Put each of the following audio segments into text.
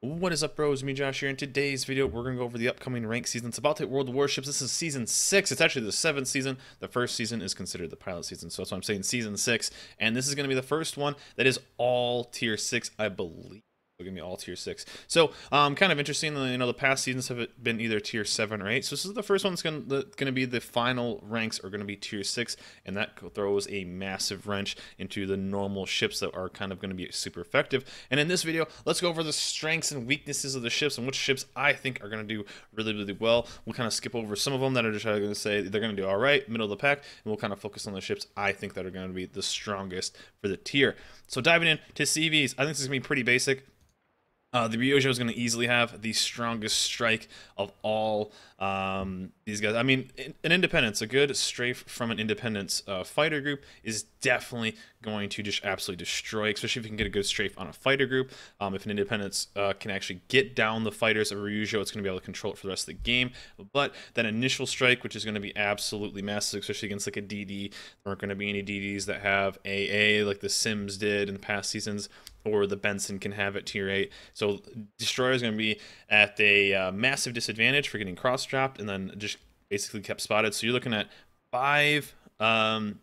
What is up, bros? Me, Josh here. In today's video, we're going to go over the upcoming rank season. It's about to hit World Warships. This is season 6. It's actually the 7th season. The first season is considered the pilot season, so that's why I'm saying season 6. And this is going to be the first one that is all tier 6, I believe. It's going to be all tier 6. So, kind of interesting. The past seasons have been either tier 7 or 8. So this is the first one that's going to be the final ranks are going to be tier 6, and that throws a massive wrench into the normal ships that are kind of going to be super effective. And in this video, let's go over the strengths and weaknesses of the ships and which ships I think are going to do really, really well. We'll kind of skip over some of them that are just going to say they're going to do all right, middle of the pack, and we'll kind of focus on the ships I think that are going to be the strongest for the tier. So diving into CVs, I think this is going to be pretty basic. The Ryojo is going to easily have the strongest strike of all these guys. I mean, an Independence, a good strafe from an Independence fighter group is definitely going to just absolutely destroy, especially if you can get a good strafe on a fighter group. If an Independence can actually get down the fighters of Ryojo, it's going to be able to control it for the rest of the game. But that initial strike, which is going to be absolutely massive, especially against like a DD, there aren't going to be any DDs that have AA like the Sims did in the past seasons, or the Benson can have at tier 8. So Destroyer is going to be at a massive disadvantage for getting cross-dropped and then just basically kept spotted. So you're looking at 5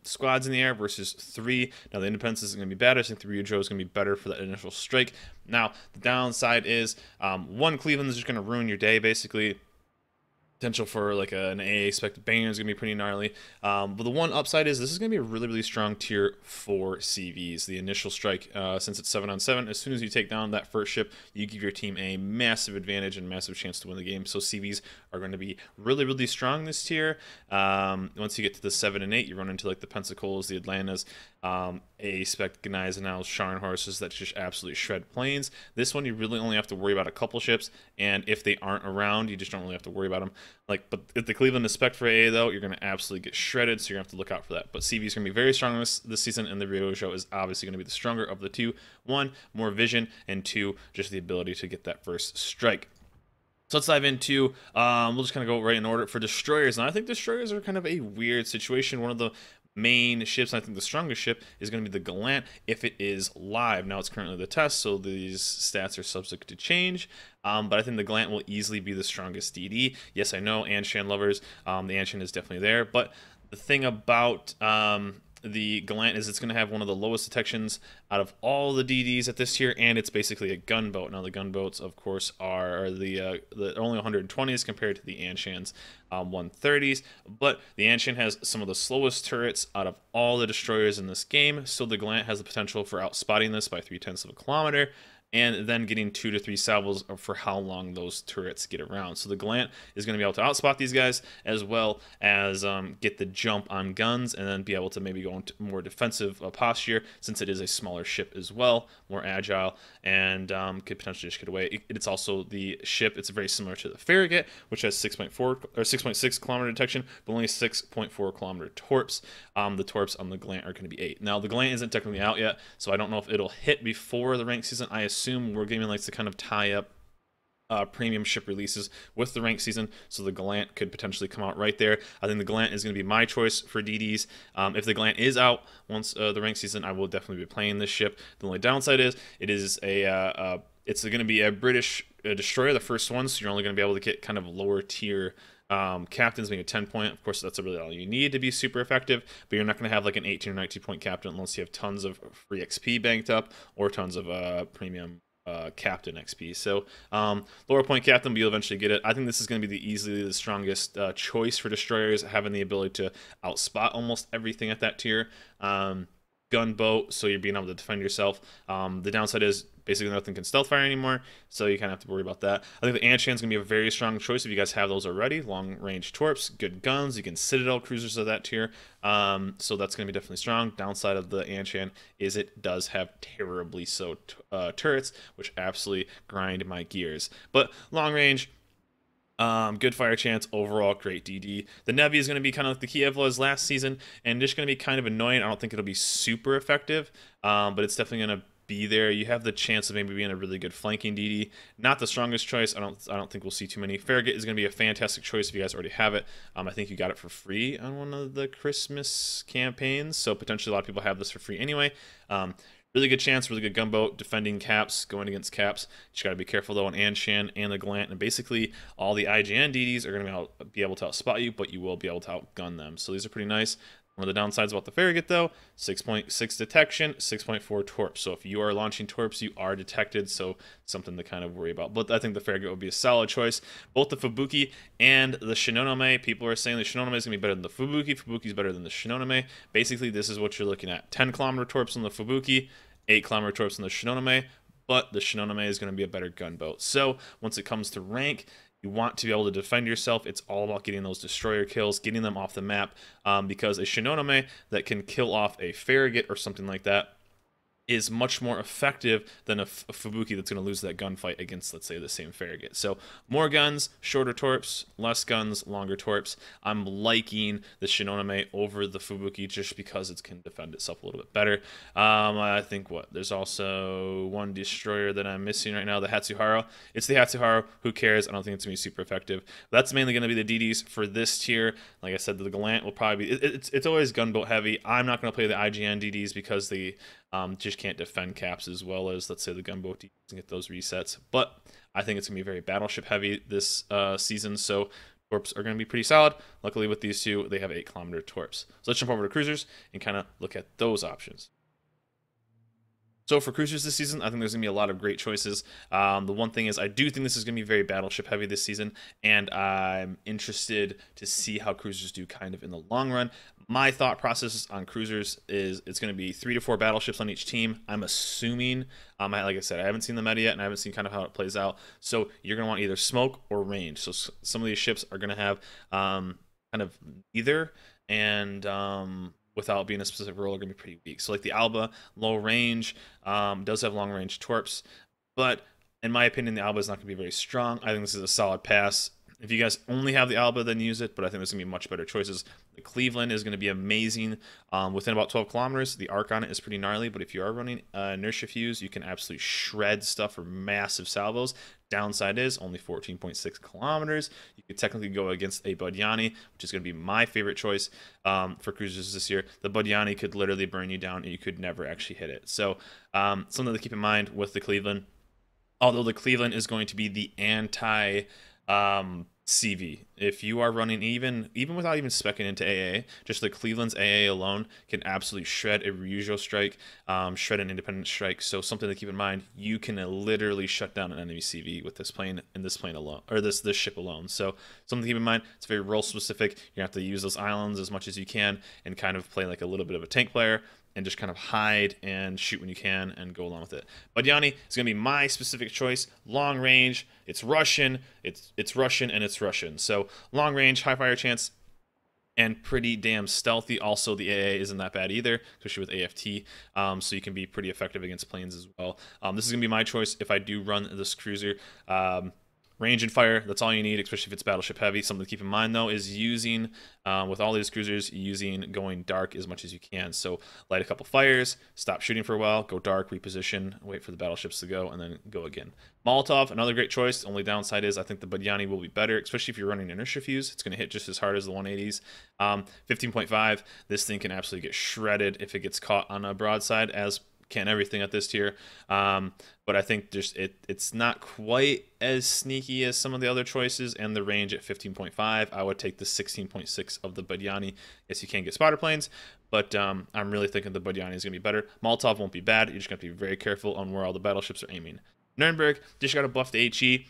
squads in the air versus 3. Now the Independence is going to be better. I think the Ryojo is going to be better for that initial strike. Now the downside is 1 Cleveland is just going to ruin your day basically. Potential for like an AA spec banger is going to be pretty gnarly. But the one upside is this is going to be a really, really strong tier 4 CVs. The initial strike, since it's 7-on-7, as soon as you take down that first ship, you give your team a massive advantage and massive chance to win the game. So CVs are going to be really, really strong this tier. Once you get to the 7 and 8, you run into like the Pensacools, the Atlantas, a spec Gneisenau's, Scharnhorses that just absolutely shred planes. This one you really only have to worry about a couple ships, and if they aren't around, you just don't really have to worry about them. But if the Cleveland is spec for AA though, you're going to absolutely get shredded, so you're going to have to look out for that. But CV is going to be very strong this season, and the Ryojo is obviously going to be the stronger of the two. 1, more vision, and 2, just the ability to get that first strike. So let's dive into, we'll just kind of go right in order for destroyers. And I think destroyers are kind of a weird situation. One of the main ships, and I think the strongest ship, is going to be the Gallant if it is live. Now it's currently the test, so these stats are subject to change. But I think the Gallant will easily be the strongest DD. Yes, I know, Anshan lovers, the Anshan is definitely there. But the thing about the Gallant is it's going to have one of the lowest detections out of all the DDs at this tier, and it's basically a gunboat. Now the gunboats, of course, are the only 120s compared to the Anshans 130s, but the Anshan has some of the slowest turrets out of all the destroyers in this game, so the Gallant has the potential for outspotting this by 0.3 of a kilometer, and then getting 2 to 3 salvos for how long those turrets get around. So the Gallant is going to be able to outspot these guys, as well as get the jump on guns, and then be able to maybe go into more defensive posture, since it is a smaller ship as well, more agile, and could potentially just get away. It's also the ship, it's very similar to the Farragut, which has 6.4 or 6.6 kilometer detection, but only 6.4 kilometer torps. The torps on the Gallant are going to be 8. Now the Gallant isn't technically out yet, so I don't know if it'll hit before the rank season. I assume Wargaming likes to kind of tie up premium ship releases with the rank season, so the Gallant could potentially come out right there. I think the Gallant is going to be my choice for DDs. If the Gallant is out once the rank season, I will definitely be playing this ship. The only downside is it is it's going to be a British destroyer, the first one, so you're only going to be able to get kind of lower tier captains, being a 10 point. Of course, that's really all you need to be super effective, but you're not going to have like an 18 or 19 point captain unless you have tons of free XP banked up or tons of premium captain XP. So lower point captain, but you'll eventually get it. I think this is going to be easily the strongest choice for destroyers, having the ability to outspot almost everything at that tier. Gunboat, so you're being able to defend yourself. The downside is basically nothing can stealth fire anymore, so you kind of have to worry about that. I think the Anshan is going to be a very strong choice if you guys have those already. Long range torps, good guns, you can Citadel cruisers of that tier, so that's going to be definitely strong. Downside of the Anshan is it does have terribly so turrets, which absolutely grind my gears. But long range, good fire chance, overall great DD. The Nevi is going to be kind of like the Kiev was last season, and just going to be kind of annoying. I don't think it'll be super effective, but it's definitely going to be there. You have the chance of maybe being a really good flanking DD. Not the strongest choice. I don't think we'll see too many. Farragut is going to be a fantastic choice if you guys already have it. I think you got it for free on one of the Christmas campaigns, so potentially a lot of people have this for free anyway. Really good chance, really good gunboat, defending caps, going against caps. You got to be careful though on Anshan and the Glant, and basically all the IGN DDs are going to be able to outspot you, but you will be able to outgun them. So these are pretty nice. One of the downsides about the Farragut though, 6.6 detection, 6.4 torps. So if you are launching torps, you are detected, so something to kind of worry about. But I think the Farragut would be a solid choice. Both the Fubuki and the Shinonome, people are saying the Shinonome is going to be better than the Fubuki. Fubuki is better than the Shinonome. Basically, this is what you're looking at. 10-kilometer torps on the Fubuki, 8-kilometer torps on the Shinonome, but the Shinonome is going to be a better gunboat. So once it comes to rank, you want to be able to defend yourself. It's all about getting those destroyer kills, getting them off the map, because a Shinonome that can kill off a Farragut or something like that is much more effective than a Fubuki that's going to lose that gunfight against, let's say, the same Farragut. So more guns, shorter torps, less guns, longer torps. I'm liking the Shinonome over the Fubuki just because it can defend itself a little bit better. I think there's also one destroyer that I'm missing right now, the Hatsuharu. It's the Hatsuharu. Who cares? I don't think it's going to be super effective. That's mainly going to be the DDs for this tier. Like I said, the Gallant will probably be... It's always gunboat heavy. I'm not going to play the IGN DDs because the... just can't defend caps as well as, let's say, the gunboat and get those resets. But I think it's going to be very battleship heavy this season, so torps are going to be pretty solid. Luckily with these two, they have 8-kilometer torps. So let's jump over to cruisers and kind of look at those options. So for cruisers this season, I think there's going to be a lot of great choices. The one thing is I do think this is going to be very battleship heavy this season, and I'm interested to see how cruisers do kind of in the long run. My thought process on cruisers is it's going to be 3 to 4 battleships on each team. I'm assuming, like I said, I haven't seen the meta yet, and I haven't seen kind of how it plays out. So you're going to want either smoke or range. So some of these ships are going to have kind of either, and without being a specific role, are going to be pretty weak. So like the Alba, low range, does have long range torps, but in my opinion, the Alba is not going to be very strong. I think this is a solid pass. If you guys only have the Alba, then use it, but I think there's going to be much better choices. The Cleveland is going to be amazing. Within about 12 kilometers, the arc on it is pretty gnarly, but if you are running inertia fuse, you can absolutely shred stuff for massive salvos. Downside is only 14.6 kilometers. You could technically go against a Budyani, which is going to be my favorite choice for cruisers this year. The Budyani could literally burn you down, and you could never actually hit it. So something to keep in mind with the Cleveland. Although the Cleveland is going to be the anti... CV. If you are running even without even speccing into AA, just the Cleveland's AA alone can absolutely shred a Ryujo strike, shred an independent strike. So something to keep in mind, you can literally shut down an enemy CV with this plane and this plane alone, or this ship alone. So something to keep in mind. It's very role specific. You have to use those islands as much as you can and kind of play like a little bit of a tank player, and just kind of hide and shoot when you can and go along with it. Budyani is going to be my specific choice. Long range, it's Russian, it's Russian, and it's Russian. So long range, high fire chance, and pretty damn stealthy. Also, the AA isn't that bad either, especially with AFT, so you can be pretty effective against planes as well. This is going to be my choice if I do run this cruiser. Range and fire, that's all you need, especially if it's battleship heavy. Something to keep in mind, though, is using, with all these cruisers, using going dark as much as you can. So light a couple fires, stop shooting for a while, go dark, reposition, wait for the battleships to go, and then go again. Molotov, another great choice. The only downside is I think the Budyani will be better, especially if you're running inertia fuse. It's going to hit just as hard as the 180s. 15.5, this thing can absolutely get shredded if it gets caught on a broadside, as can everything at this tier. But I think just it's not quite as sneaky as some of the other choices, and the range at 15.5, I would take the 16.6 of the Budyani. Yes, you can get spotter planes, but I'm really thinking the Budyani is going to be better. Molotov won't be bad. You're just going to have to be very careful on where all the battleships are aiming. Nuremberg, just got to buff the HE.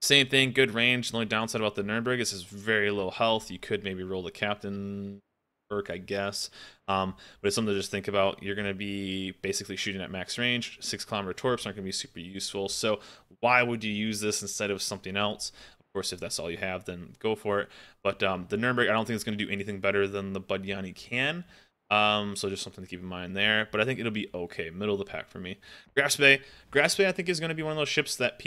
Same thing, good range. The only downside about the Nuremberg is it's very low health. You could maybe roll the captain perk, I guess, but it's something to just think about. You're going to be basically shooting at max range. 6-kilometer torps aren't going to be super useful, so why would you use this instead of something else? Of course, if that's all you have, then go for it. But the Nuremberg, I don't think it's going to do anything better than the Budyani can. So just something to keep in mind there, but I think it'll be okay, middle of the pack for me. Grasp Bay I think is going to be one of those ships that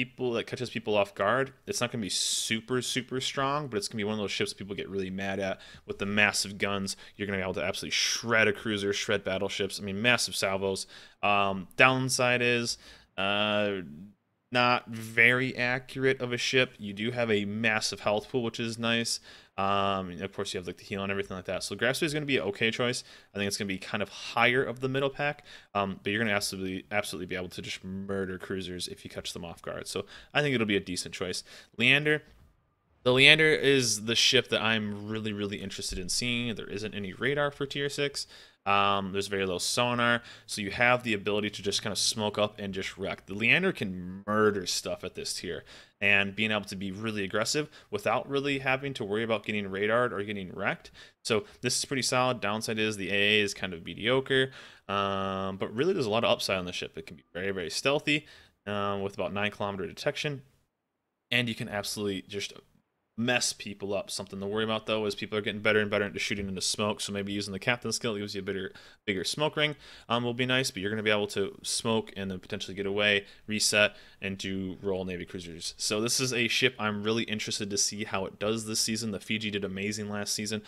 catches people off guard. It's not going to be super strong, but it's going to be one of those ships people get really mad at with the massive guns. You're going to be able to absolutely shred a cruiser, shred battleships. I mean, massive salvos. Downside is not very accurate of a ship. You do have a massive health pool, which is nice. And of course, you have like the heal and everything like that. So Grasp is going to be an okay choice. I think it's going to be kind of higher of the middle pack, but you're going to absolutely be able to just murder cruisers if you catch them off guard. So I think it'll be a decent choice. Leander. The Leander is the ship that I'm really interested in seeing. There isn't any radar for tier 6. There's very low sonar, so you have the ability to just kind of smoke up and just wreck. The Leander can murder stuff at this tier, and being able to be really aggressive without really having to worry about getting radared or getting wrecked. So this is pretty solid. Downside is the AA is kind of mediocre, but really there's a lot of upside on the ship. It can be very stealthy with about 9 km detection, and you can absolutely just mess people up. Something to worry about though is people are getting better and better into shooting into smoke, so maybe using the captain skill gives you a bigger smoke ring will be nice, but you're going to be able to smoke and then potentially get away, reset, and do roll Navy cruisers. So this is a ship I'm really interested to see how it does this season. The Fiji did amazing last season.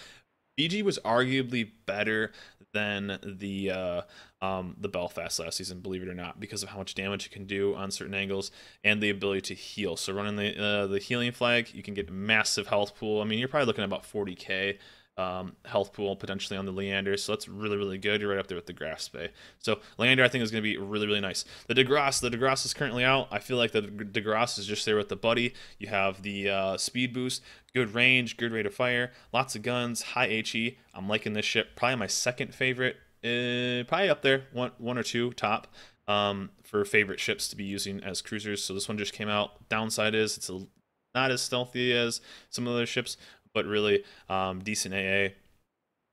Fiji was arguably better than the Belfast last season, believe it or not, because of how much damage it can do on certain angles and the ability to heal. So running the healing flag, you can get massive health pool. I mean, you're probably looking at about 40k health pool potentially on the Leander, so that's really good. You're right up there with the Grasp Bay. So Leander I think is going to be really nice. The DeGrasse is currently out. I feel like the DeGrasse is just there with the buddy. You have the speed boost, good range, good rate of fire, lots of guns, high HE. I'm liking this ship. Probably my second favorite, probably up there, one or two top for favorite ships to be using as cruisers. So this one just came out. Downside is it's not as stealthy as some of the other ships, but really decent AA.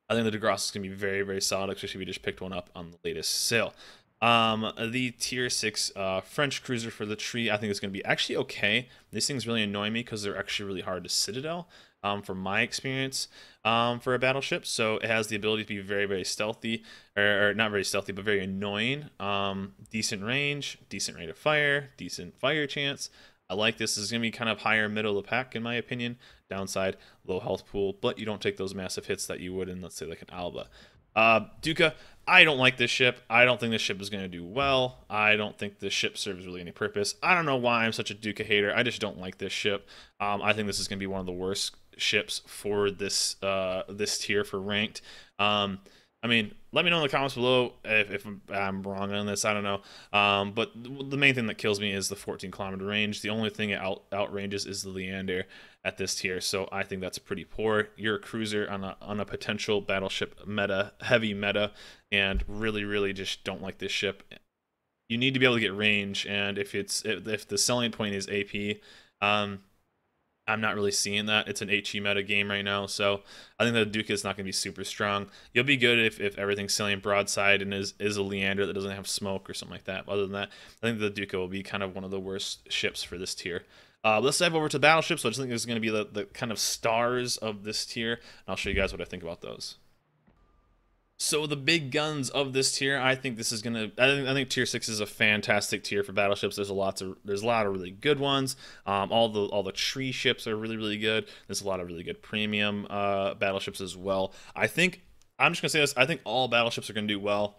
I think the DeGrasse is going to be very solid, especially if you just picked one up on the latest sale. The tier 6 French cruiser for the tree, I think is going to be actually okay. These things really annoy me because they're actually really hard to citadel, from my experience, for a battleship. So it has the ability to be very stealthy, or not very stealthy, but very annoying. Decent range, decent rate of fire, decent fire chance. I like this. This is going to be kind of higher middle of the pack in my opinion. Downside, low health pool, but you don't take those massive hits that you would in, let's say, like an Alba. Duca, I don't like this ship. I don't think this ship is going to do well. I don't think this ship serves really any purpose. I don't know why I'm such a Duca hater. I just don't like this ship. I think this is going to be one of the worst ships for this this tier for ranked. I mean, let me know in the comments below if I'm wrong on this. I don't know. But the main thing that kills me is the 14 km range. The only thing it outranges is the Leander at this tier. So I think that's pretty poor. You're a cruiser on a potential battleship meta, heavy meta, and really just don't like this ship. You need to be able to get range, and if the selling point is AP, I'm not really seeing that. It's an HE meta game right now, so I think the Duca is not going to be super strong. You'll be good if everything's sailing broadside and is a Leander that doesn't have smoke or something like that. Other than that, I think the Duca will be kind of one of the worst ships for this tier. Let's dive over to battleships. So I just think there's going to be the kind of stars of this tier, and I'll show you guys what I think about those. So the big guns of this tier, I think this is gonna. I think tier 6 is a fantastic tier for battleships. There's a lot of really good ones. All the tree ships are really good. There's a lot of really good premium battleships as well. I think I'm just gonna say this. I think all battleships are gonna do well.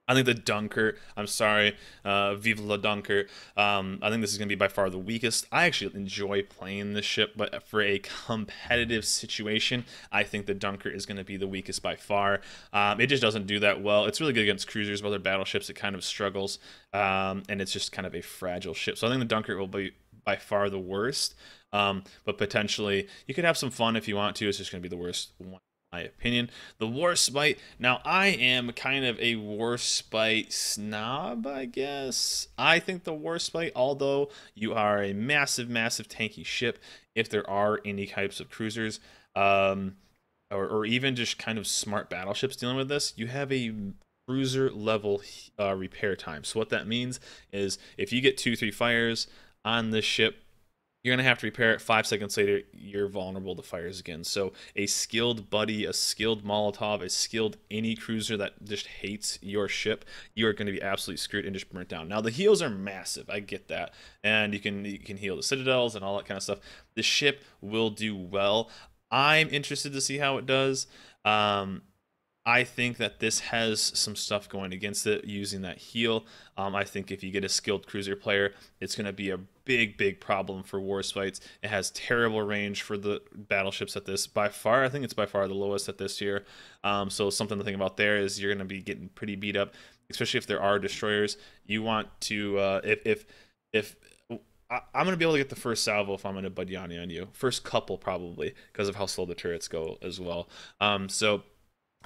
I think the Dunker, I'm sorry, Vive la Dunker, I think this is going to be by far the weakest. I actually enjoy playing this ship, but for a competitive situation, I think the Dunker is going to be the weakest by far. It just doesn't do that well. It's really good against cruisers, but other battleships, it kind of struggles, and it's just kind of a fragile ship. So I think the Dunker will be by far the worst, but potentially you could have some fun if you want to. It's just going to be the worst one. My opinion. The Warspite. Now, I am kind of a Warspite snob, I guess. I think the Warspite, although you are a massive tanky ship, if there are any types of cruisers, or even just kind of smart battleships dealing with this, you have a cruiser level repair time. So what that means is if you get 2-3 fires on this ship, you're going to have to repair it 5 seconds later, you're vulnerable to fires again. So a skilled buddy, a skilled Molotov, a skilled any cruiser that just hates your ship, you are going to be absolutely screwed and just burnt down. Now, the heals are massive. I get that. And you can heal the citadels and all that kind of stuff. The ship will do well. I'm interested to see how it does. I think that this has some stuff going against it using that heal. I think if you get a skilled cruiser player, it's going to be a big problem for Wars fights. It has terrible range for the battleships at this. By far, I think it's by far the lowest at this tier. So something to think about there is you're going to be getting pretty beat up, especially if there are destroyers. You want to, if I'm going to be able to get the first salvo if I'm going to Budyani on you. First couple probably, because of how slow the turrets go as well. So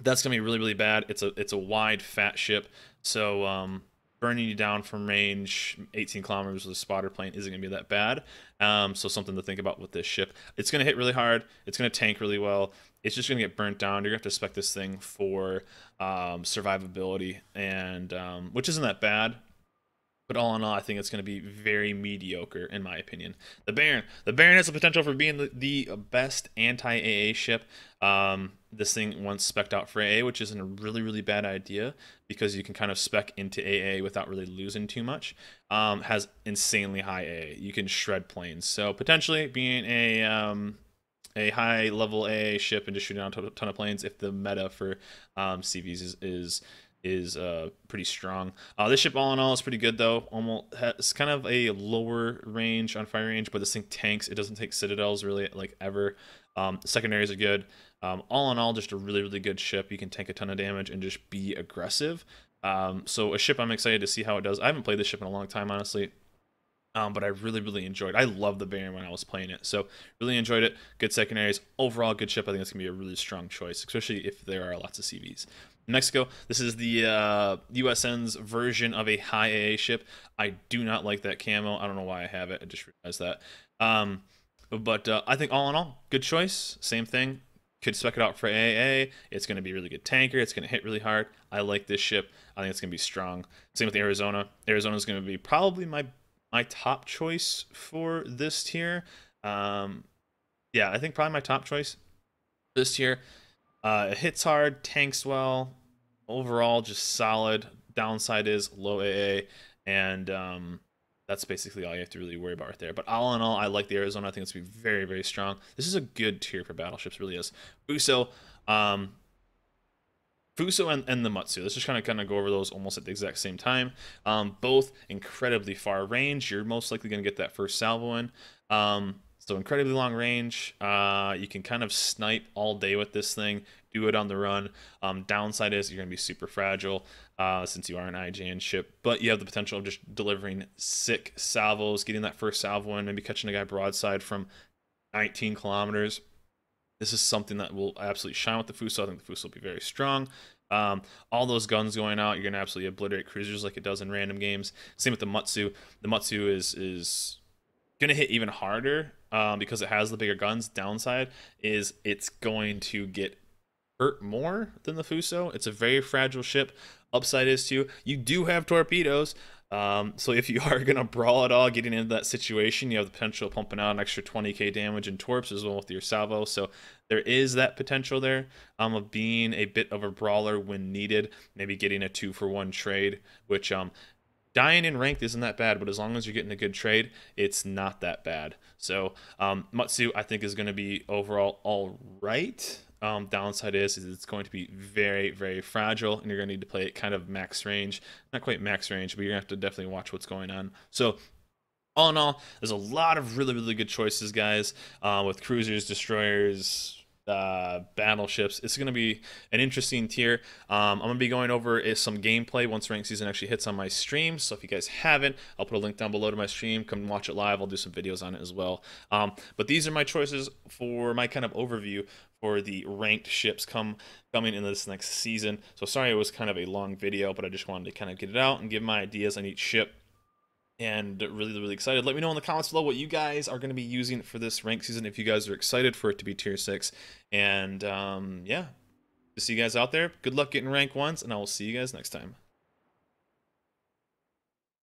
that's gonna be really bad. It's a wide fat ship, so burning you down from range 18 kilometers with a spotter plane isn't gonna be that bad. So something to think about with this ship. It's gonna hit really hard. It's gonna tank really well. It's just gonna get burnt down. You're gonna have to spec this thing for survivability, and which isn't that bad. But all in all, I think it's going to be very mediocre, in my opinion. The Baron has the potential for being the best anti-AA ship. This thing once spec'd out for AA, which isn't a really bad idea because you can kind of spec into AA without really losing too much. Has insanely high AA. You can shred planes. So potentially being a high level AA ship and just shooting down a ton of planes if the meta for CVs is pretty strong. This ship all in all is pretty good though. Almost has kind of a lower range on fire range, but this thing tanks. It doesn't take citadels really like ever. Secondaries are good. All in all, just a really good ship. You can tank a ton of damage and just be aggressive. So a ship I'm excited to see how it does. I haven't played this ship in a long time, honestly. But I really enjoyed it. I loved the Baron when I was playing it, so really enjoyed it. Good secondaries. Overall, good ship. I think it's going to be a really strong choice, especially if there are lots of CVs. Mexico, this is the USN's version of a high AA ship. I do not like that camo. I don't know why I have it. I just realized that. But I think all in all, good choice. Same thing. Could spec it out for AA. It's going to be a really good tanker. It's going to hit really hard. I like this ship. I think it's going to be strong. Same with Arizona. Arizona is going to be probably my top choice for this tier. Yeah, I think probably my top choice this tier. It hits hard, tanks well, overall just solid. Downside is low AA, and that's basically all you have to really worry about right there. But all in all, I like the Arizona. I think it's going to be very strong. This is a good tier for battleships, really is. Fuso, and the Matsu. Let's just kind of go over those almost at the exact same time. Both incredibly far range. You're most likely going to get that first salvo in. So incredibly long range. You can kind of snipe all day with this thing. Do it on the run. Downside is you're going to be super fragile since you are an IJN ship. But you have the potential of just delivering sick salvos, getting that first salvo in, maybe catching a guy broadside from 19 kilometers. This is something that will absolutely shine with the Fuso. I think the Fuso will be very strong. All those guns going out, you're going to absolutely obliterate cruisers like it does in random games. Same with the Matsu. The Matsu is going to hit even harder because it has the bigger guns. Downside is it's going to get hurt more than the Fuso. It's a very fragile ship. Upside is too, you do have torpedoes. So if you are going to brawl at all, getting into that situation, you have the potential of pumping out an extra 20k damage in torps as well with your salvo. So there is that potential there of being a bit of a brawler when needed, maybe getting a 2-for-1 trade, which dying in ranked isn't that bad, but as long as you're getting a good trade, it's not that bad. So Matsu, I think, is going to be overall all right. Downside is it's going to be very fragile, and you're going to need to play it kind of max range. Not quite max range, but you're going to have to definitely watch what's going on. So all in all, there's a lot of really good choices, guys, with cruisers, destroyers, battleships. It's going to be an interesting tier. I'm going to be going over some gameplay once ranked season actually hits on my stream. So if you guys haven't, I'll put a link down below to my stream. Come watch it live. I'll do some videos on it as well. But these are my choices for my kind of overview for the ranked ships coming in this next season. So sorry it was kind of a long video, but I just wanted to kind of get it out and give my ideas on each ship. And really excited. Let me know in the comments below what you guys are going to be using for this rank season, if you guys are excited for it to be tier 6. And yeah, to see you guys out there, good luck getting rank 1s, and I will see you guys next time.